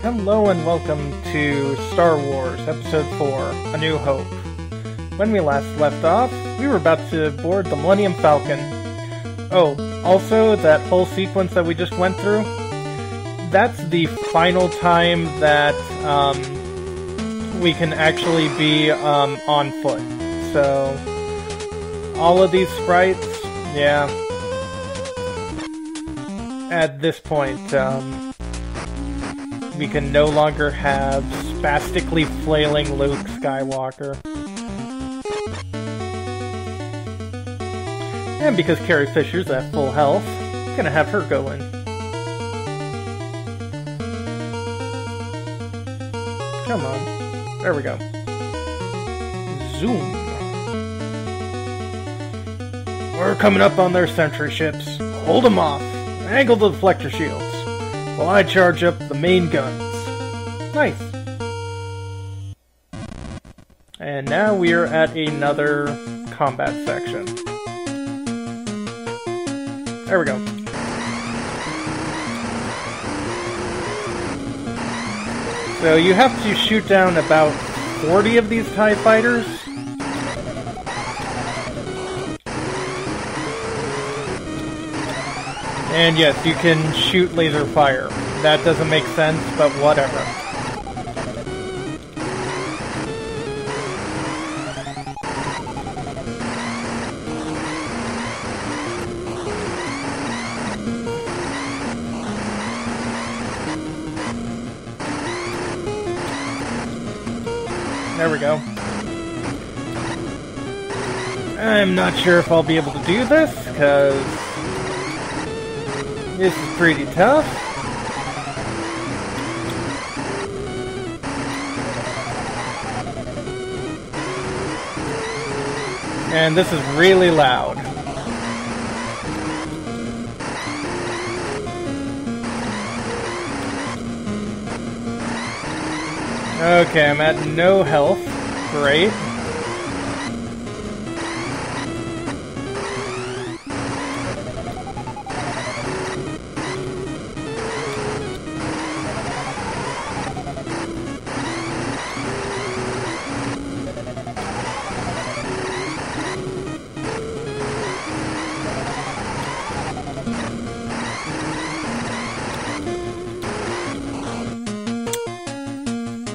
Hello and welcome to Star Wars Episode 4, A New Hope. When we last left off, we were about to board the Millennium Falcon. Oh, also, that whole sequence that we just went through, that's the final time that we can actually be on foot. So, all of these sprites, yeah, at this point, we can no longer have spastically flailing Luke Skywalker. And because Carrie Fisher's at full health, I'm gonna have her go in. Come on. There we go. Zoom. We're coming up on their sentry ships. Hold them off. Angle the deflector shields while I charge up the main guns. Nice. And now we are at another combat section. There we go. So you have to shoot down about 40 of these TIE fighters. And yes, you can shoot laser fire. That doesn't make sense, but whatever. There we go. I'm not sure if I'll be able to do this, because this is pretty tough. And this is really loud. Okay, I'm at no health. Great.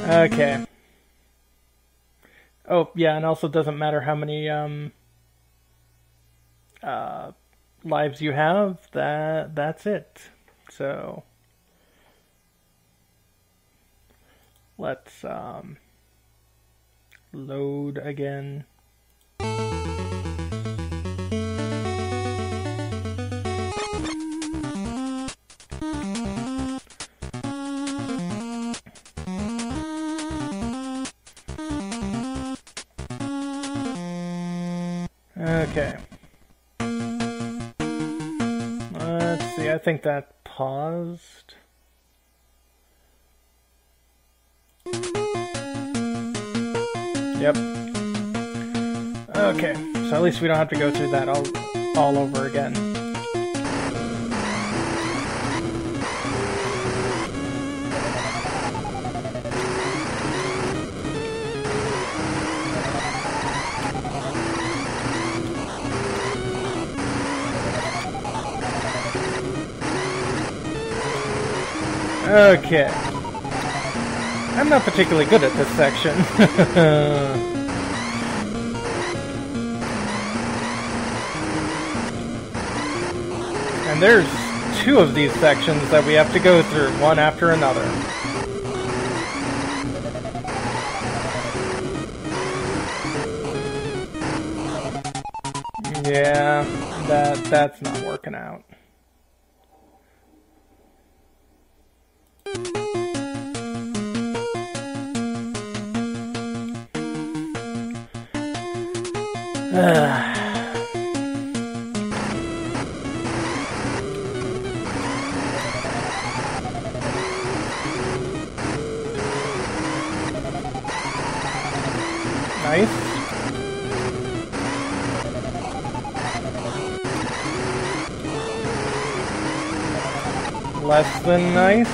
Okay. Oh, yeah, and also doesn't matter how many lives you have, that's it. So let's load again. Okay. Let's see, I think that paused. Yep. Okay, so at least we don't have to go through that all over again. Okay. I'm not particularly good at this section. And there's two of these sections that we have to go through, one after another. Yeah, that's not working out. Nice. Less than nice.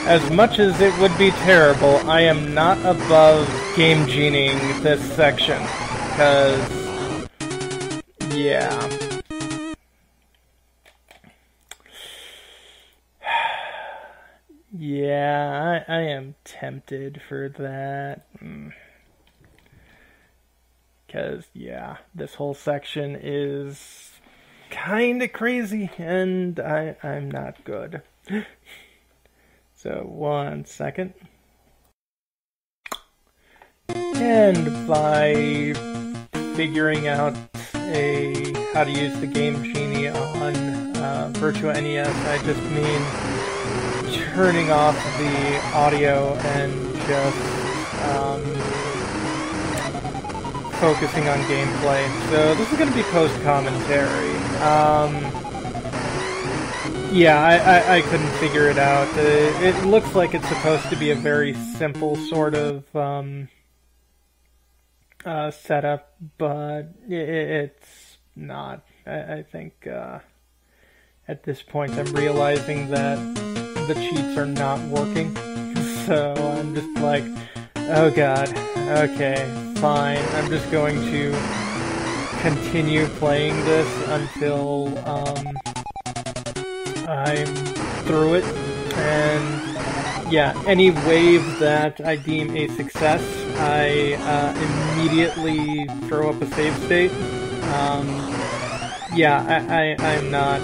as much as it would be terrible, I am not above game genieing this section, because, yeah. Yeah, I am tempted for that. Because, yeah, this whole section is kind of crazy, and I'm not good. So, 1 second. And by figuring out how to use the Game Genie on Virtua NES, I just mean turning off the audio and just focusing on gameplay. So this is going to be post-commentary. Yeah, I couldn't figure it out. It looks like it's supposed to be a very simple sort of setup, but it's not. I think at this point I'm realizing that the cheats are not working. So I'm just like, oh god, okay, fine. I'm just going to continue playing this until I'm through it. And yeah, any wave that I deem a success, I immediately throw up a save state. Yeah, I'm not...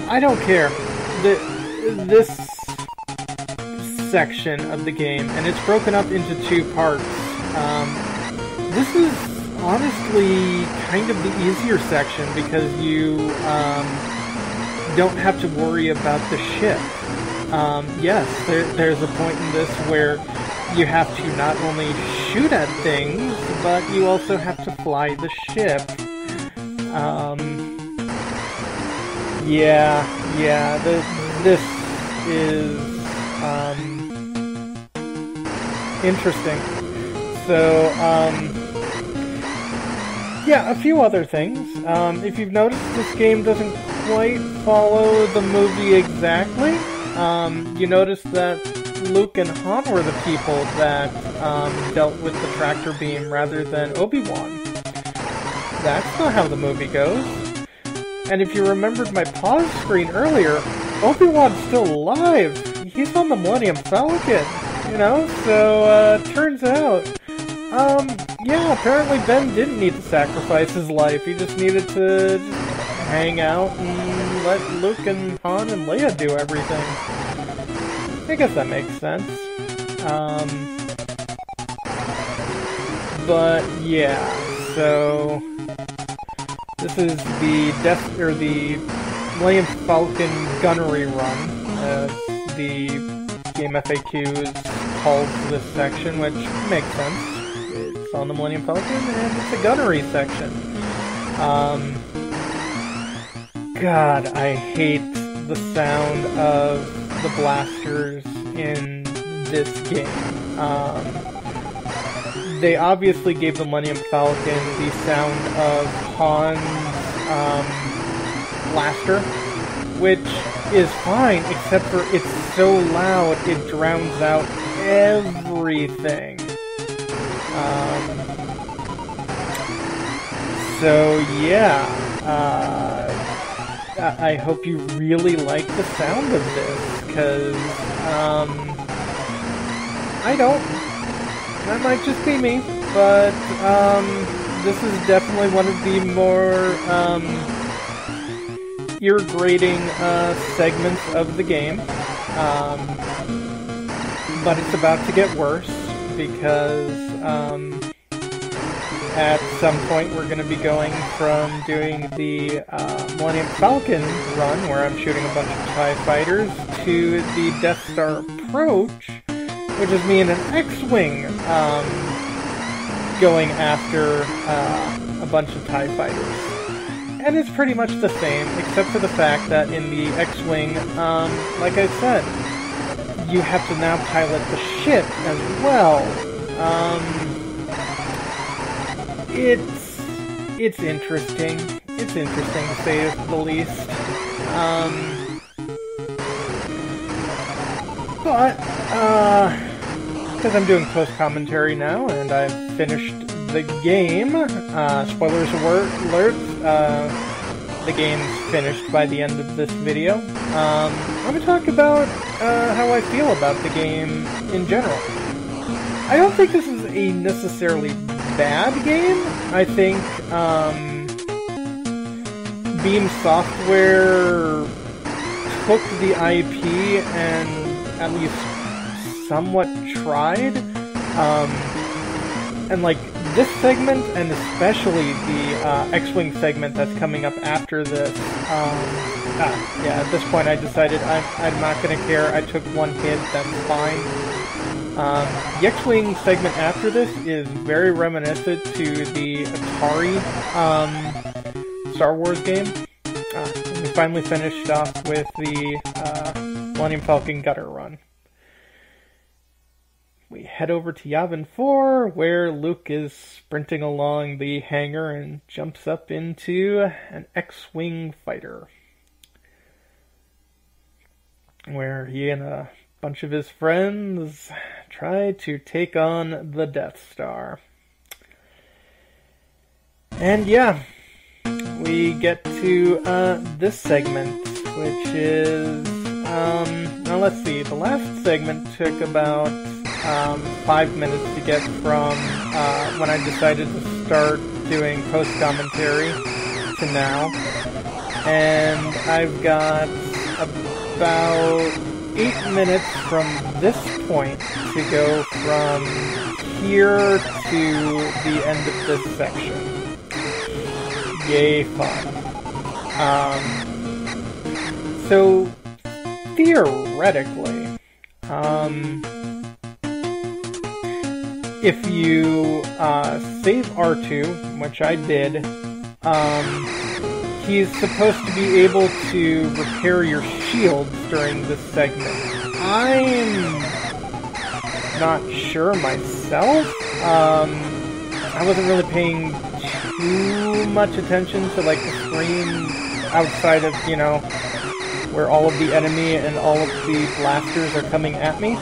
I don't care. This section of the game, and it's broken up into 2 parts. This is honestly kind of the easier section because you don't have to worry about the ship. Yes, there's a point in this where you have to not only shoot at things, but you also have to fly the ship. Yeah, this is interesting. So, yeah, a few other things. If you've noticed, this game doesn't quite follow the movie exactly. You notice that Luke and Han were the people that dealt with the tractor beam rather than Obi-Wan. That's not how the movie goes. And if you remembered my pause screen earlier, Obi-Wan's still alive. He's on the Millennium Falcon, you know? So, turns out, yeah, apparently Ben didn't need to sacrifice his life. He just needed to hang out and let Luke and Han and Leia do everything. I guess that makes sense. But, yeah, so... This is the the Millennium Falcon gunnery run. The game FAQs calls this section, which makes sense. It's on the Millennium Falcon, and it's a gunnery section. God, I hate the sound of the blasters in this game. They obviously gave the Millennium Falcon the sound of Han's blaster, which is fine, except for it's so loud it drowns out everything. So yeah, I hope you really like the sound of this, because I don't. That might just be me, but this is definitely one of the more ear-grating segments of the game. But it's about to get worse, because at some point we're going to be going from doing the Millennium Falcon run, where I'm shooting a bunch of TIE fighters, to the Death Star approach, which is me in an X-Wing going after a bunch of TIE fighters. And it's pretty much the same, except for the fact that in the X-Wing, like I said, you have to now pilot the ship as well. It's interesting. It's interesting to say the least. But, because I'm doing post-commentary now, and I've finished the game, spoilers alert, the game's finished by the end of this video. I'm going to talk about how I feel about the game in general. I don't think this is a necessarily bad game. I think Beam Software took the IP and at least somewhat tried. And like this segment, and especially the X-Wing segment that's coming up after this, yeah, at this point I decided I'm not going to care. I took one hit, that's fine. The X-Wing segment after this is very reminiscent to the Atari Star Wars game. We finally finished off with the Millennium Falcon Gutter Run. We head over to Yavin 4, where Luke is sprinting along the hangar and jumps up into an X-Wing fighter, where he and a bunch of his friends try to take on the Death Star. And yeah, we get to this segment, which is, now let's see, the last segment took about 5 minutes to get from when I decided to start doing post-commentary to now. And I've got about 8 minutes from this point to go from here to the end of this section. Yay, fun. So, theoretically, if you save R2, which I did, he's supposed to be able to repair your shields during this segment. I'm not sure myself. I wasn't really paying too much attention to like the screen outside of, you know, where all of the enemy and all of the blasters are coming at me.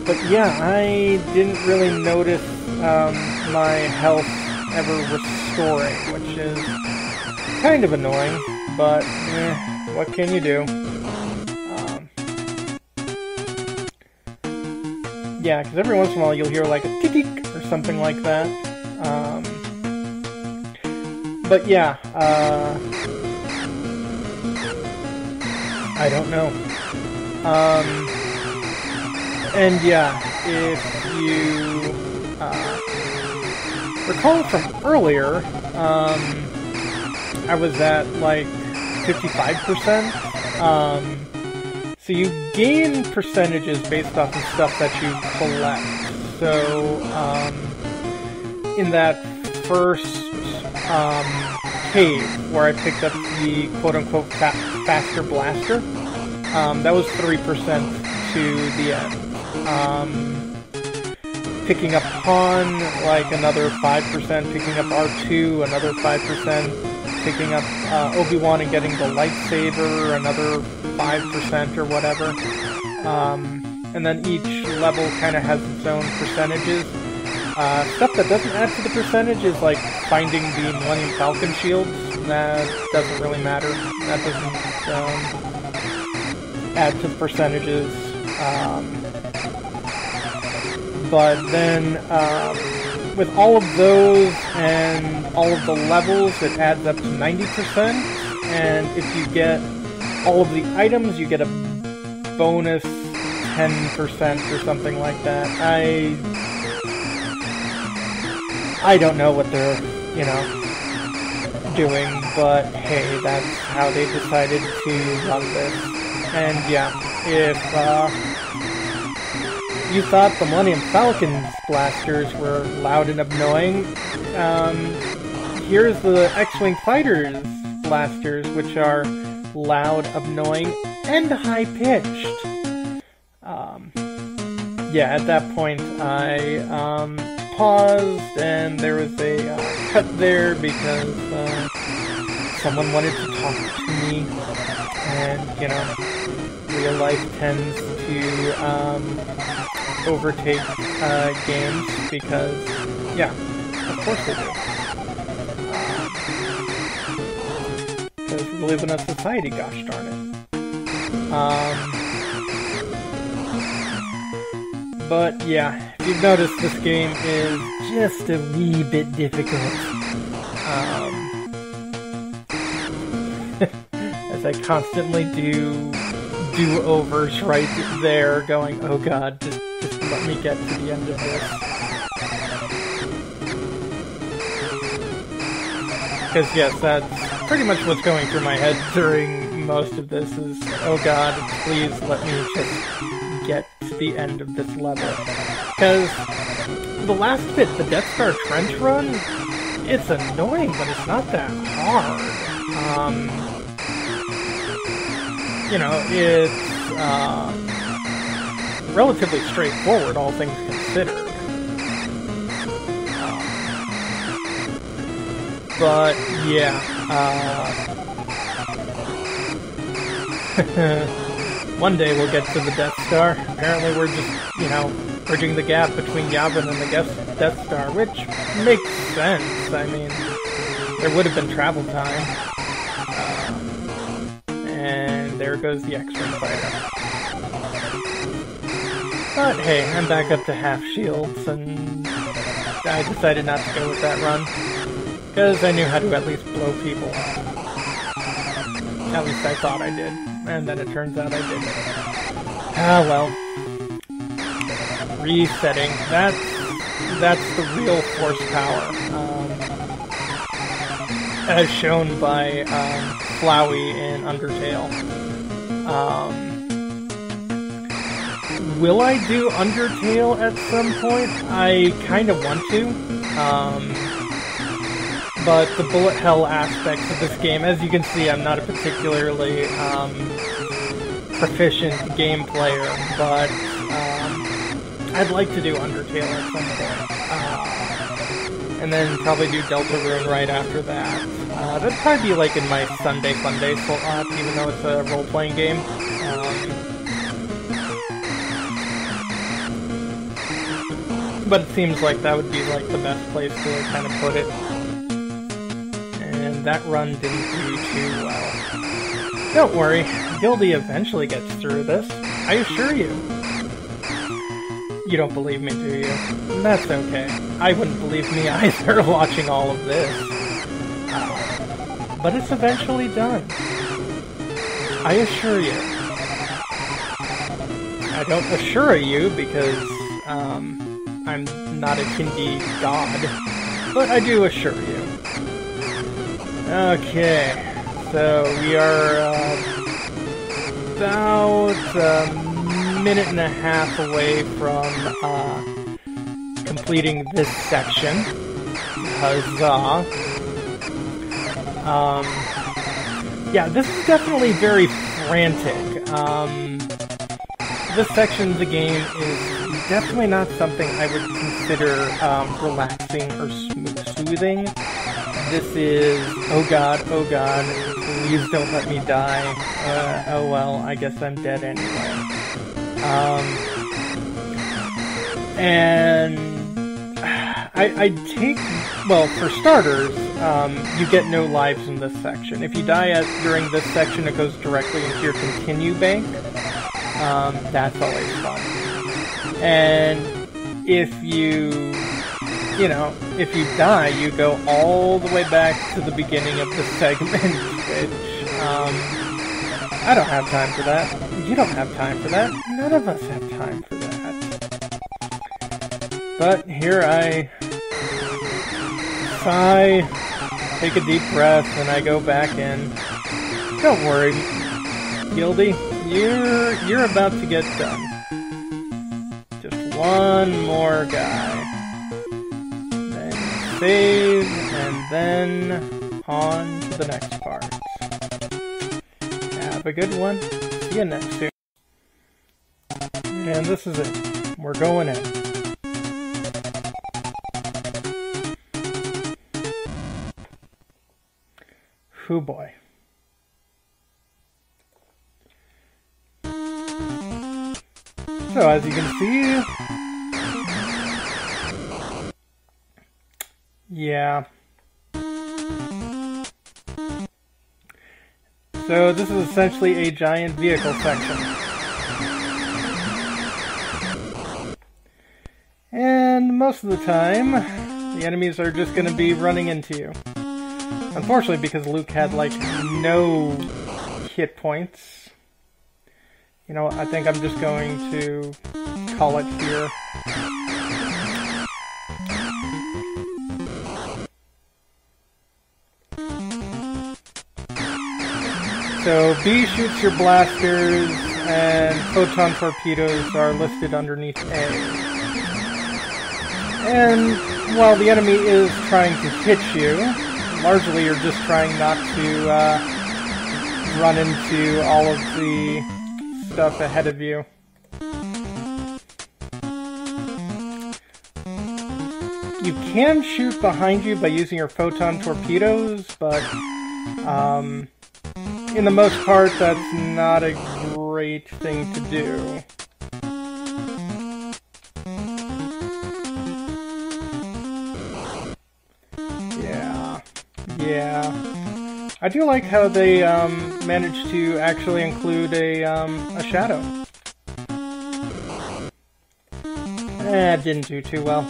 But yeah, I didn't really notice my health ever restoring, which is kind of annoying, but what can you do? Yeah, because every once in a while you'll hear like a tick or something like that. But yeah, I don't know. And yeah, if you recall from earlier, I was at like 55%. So you gain percentages based off of stuff that you collect. So in that first cave where I picked up the quote-unquote faster blaster, that was 3% to the end. Picking up Han, like another 5%, picking up R2, another 5%, picking up Obi-Wan and getting the lightsaber, another 5% or whatever. And then each level kind of has its own percentages. Stuff that doesn't add to the percentage is like finding the Millennium Falcon shields. That doesn't really matter. That doesn't add to the percentages. But then, with all of those and all of the levels, it adds up to 90%, and if you get all of the items, you get a bonus 10% or something like that. I don't know what they're, you know, doing, but hey, that's how they decided to run this. And yeah, if, you thought the Millennium Falcon's blasters were loud and annoying, here's the X-Wing Fighter's blasters, which are loud, annoying, and high-pitched. Yeah, at that point I paused, and there was a cut there because someone wanted to talk to me, and, you know, real life tends to overtake games because, yeah, of course they do. Because we live in a society, gosh darn it. But yeah, if you've noticed, this game is just a wee bit difficult. As I constantly do do-overs right there, going, oh god, just let me get to the end of this. Because yes, that's pretty much what's going through my head during most of this is, oh god, please let me just get to the end of this level. Because the last bit, the Death Star Trench Run, it's annoying, but it's not that hard. You know, it's relatively straightforward, all things considered. But yeah, one day we'll get to the Death Star. Apparently we're just, you know, bridging the gap between Yavin and the Death Star, which makes sense. I mean, there would have been travel time. And there goes the X-Wing fighter. But hey, I'm back up to half shields, and I decided not to go with that run. Because I knew how to at least blow people up. At least I thought I did. And then it turns out I didn't. Ah, well. Resetting. That's the real horsepower. As shown by Flowey in Undertale. Will I do Undertale at some point? I kind of want to. But the bullet hell aspects of this game, as you can see, I'm not a particularly proficient game player, but I'd like to do Undertale at some point. And then probably do Deltarune right after that. That'd probably be like in my Sunday Funday slot, even though it's a role-playing game. But it seems like that would be like the best place to kind of put it. And that run didn't do too well. Don't worry, Gildy eventually gets through this. I assure you. You don't believe me, do you? That's okay. I wouldn't believe me either watching all of this. But it's eventually done. I assure you. I don't assure you because I'm not a Hindi god, but I do assure you. Okay, so we are about a minute and a half away from completing this section. Huzzah. Yeah, this is definitely very frantic. This section of the game is definitely not something I would consider relaxing or soothing. This is, oh god, please don't let me die. Oh well, I guess I'm dead anyway. And I take, well, for starters, you get no lives in this section. If you die during this section, it goes directly into your continue bank. That's always fun. And if you die, you go all the way back to the beginning of the segment, which, I don't have time for that. You don't have time for that. None of us have time for that. But here I sigh, take a deep breath, and I go back in. Don't worry, Gildy, you're about to get done. Just one more guy. Then save, and then on to the next part. Have a good one. See you next time. And this is it. We're going in. Hoo boy. So as you can see, yeah. So this is essentially a giant vehicle section. And most of the time, the enemies are just going to be running into you. Unfortunately, because Luke had, like, no hit points. You know, I think I'm just going to call it here. So B shoots your blasters, and photon torpedoes are listed underneath A. And while the enemy is trying to hit you, largely you're just trying not to run into all of the stuff ahead of you. You can shoot behind you by using your photon torpedoes, but in the most part, that's not a great thing to do. Yeah. I do like how they managed to actually include a shadow. It didn't do too well.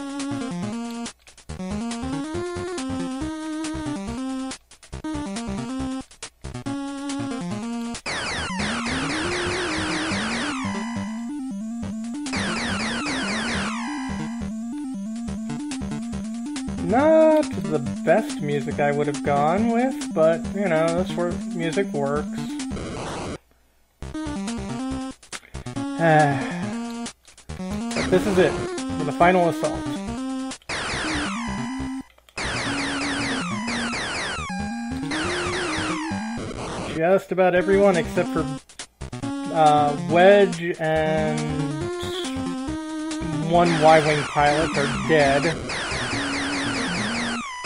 Not the best music I would have gone with, but, you know, that's where music works. But this is it, for the final assault. Just about everyone except for Wedge and one Y-Wing pilot are dead.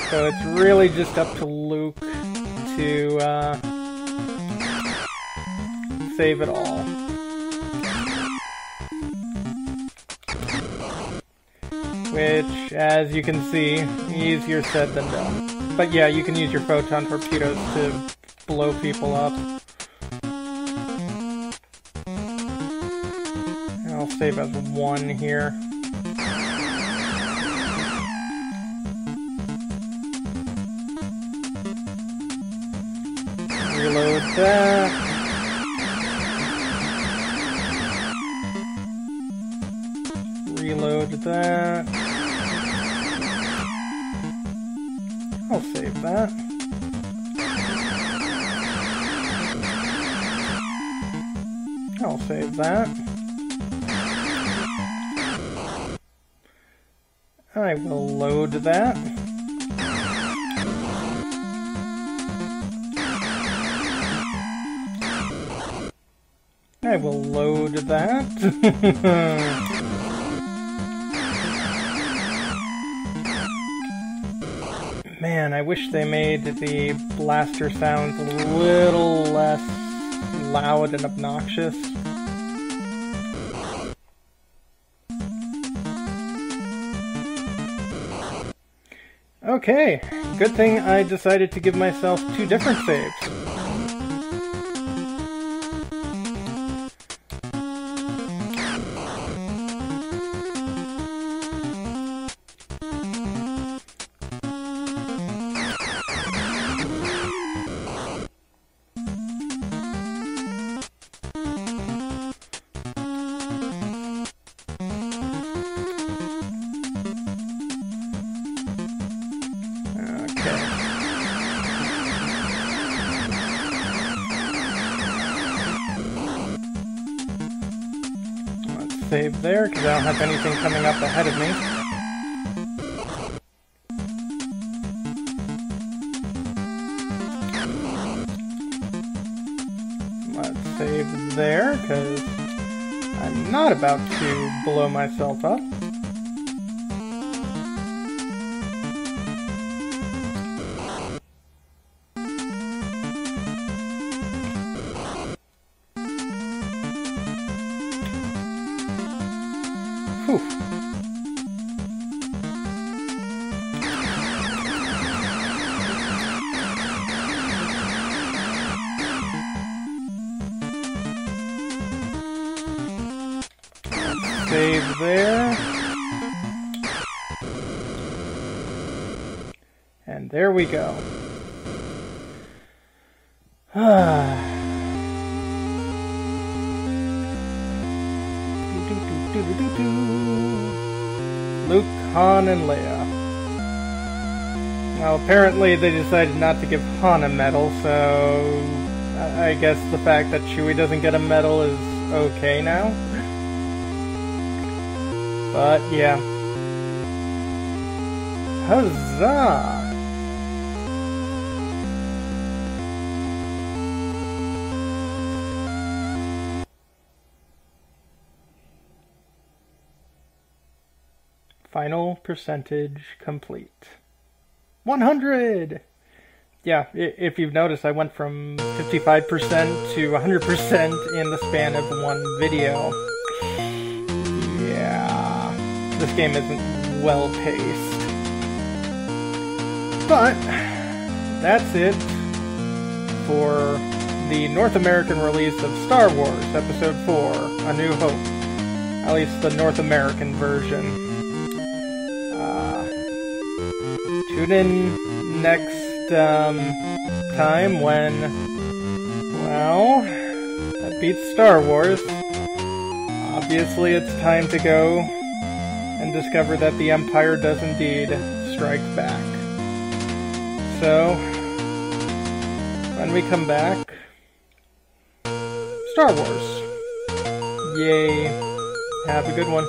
So it's really just up to Luke to save it all. Which, as you can see, easier said than done. But yeah, you can use your photon torpedoes to blow people up. And I'll save as one here. Reload that. Reload that. I'll save that. I'll save that. I will load that. I will load that. Man, I wish they made the blaster sounds a little less loud and obnoxious. Okay, good thing I decided to give myself 2 different saves. Save there, because I don't have anything coming up ahead of me. Let's save there, because I'm not about to blow myself up. Save there. And there we go. Luke, Han, and Leia. Well, apparently they decided not to give Han a medal, so I guess the fact that Chewie doesn't get a medal is okay now. But yeah. Huzzah! Final percentage complete. 100! Yeah, if you've noticed, I went from 55% to 100% in the span of one video. Yeah, this game isn't well paced. But that's it for the North American release of Star Wars Episode 4, A New Hope. At least the North American version. Tune in next time when, well, that beats Star Wars. Obviously it's time to go and discover that the Empire does indeed strike back. So, when we come back, Star Wars. Yay. Have a good one.